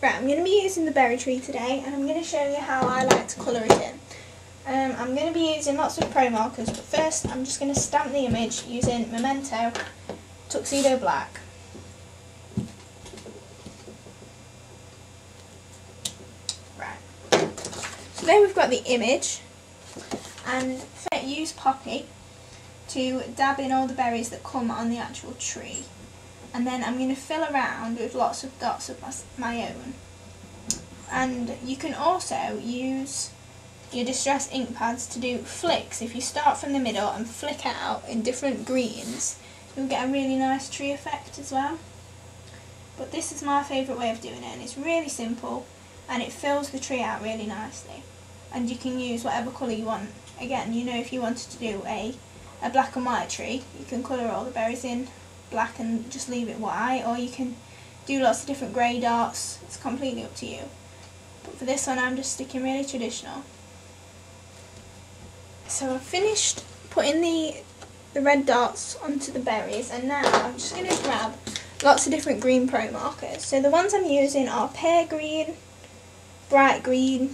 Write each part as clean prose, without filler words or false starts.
Right, I'm going to be using the berry tree today, and I'm going to show you how I like to colour it in. I'm going to be using lots of pro markers, but first I'm just going to stamp the image using Memento Tuxedo Black. Right, so there we've got the image, and use Poppy to dab in all the berries that come on the actual tree. And then I'm going to fill around with lots of dots of my own. And you can also use your distress ink pads to do flicks. If you start from the middle and flick out in different greens, you'll get a really nice tree effect as well. But this is my favourite way of doing it, and it's really simple and it fills the tree out really nicely. And you can use whatever colour you want. Again, you know, if you wanted to do a black and white tree, you can colour all the berries in black and just leave it white, or you can do lots of different grey dots. It's completely up to you. But for this one I'm just sticking really traditional. So I've finished putting the red dots onto the berries, and now I'm just going to grab lots of different green pro markers. So the ones I'm using are pear green, bright green,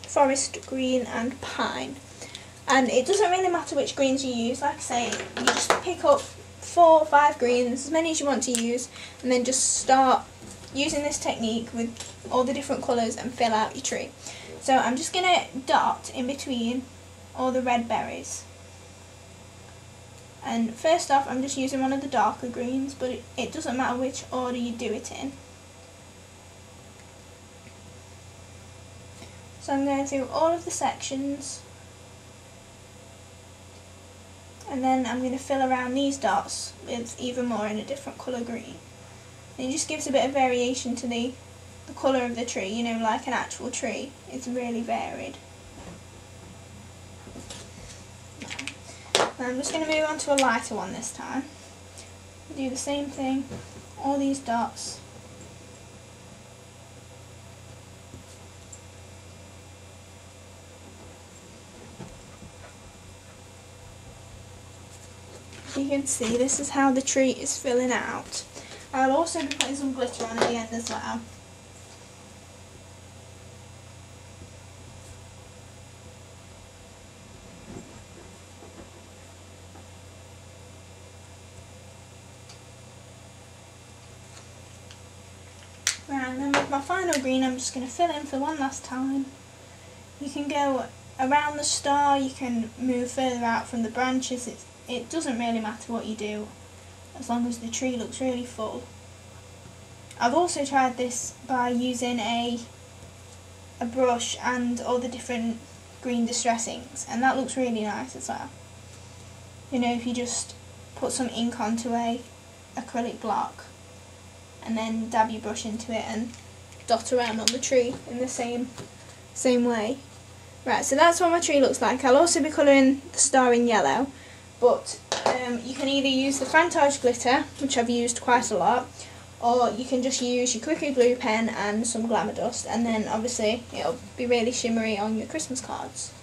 forest green and pine. And it doesn't really matter which greens you use. Like I say, you just pick up 4 or 5 greens, as many as you want to use, and then just start using this technique with all the different colours and fill out your tree. So I'm just going to dot in between all the red berries. And first off, I'm just using one of the darker greens, but it doesn't matter which order you do it in. So I'm going through all of the sections, and then I'm going to fill around these dots with even more in a different colour green. And it just gives a bit of variation to the colour of the tree, you know, like an actual tree. It's really varied. Now I'm just going to move on to a lighter one this time. Do the same thing, all these dots. You can see this is how the tree is filling out. I'll also be putting some glitter on at the end as well. Right, and then with my final green I'm just going to fill in for one last time. You can go around the star, you can move further out from the branches. It doesn't really matter what you do, as long as the tree looks really full. I've also tried this by using a brush and all the different green distress inks, and that looks really nice as well. You know, if you just put some ink onto a acrylic block and then dab your brush into it and dot around on the tree in the same way. Right, so that's what my tree looks like. I'll also be colouring the star in yellow. But you can either use the Frantage glitter, which I've used quite a lot, or you can just use your Quicker Glue pen and some glamour dust, and then obviously it'll be really shimmery on your Christmas cards.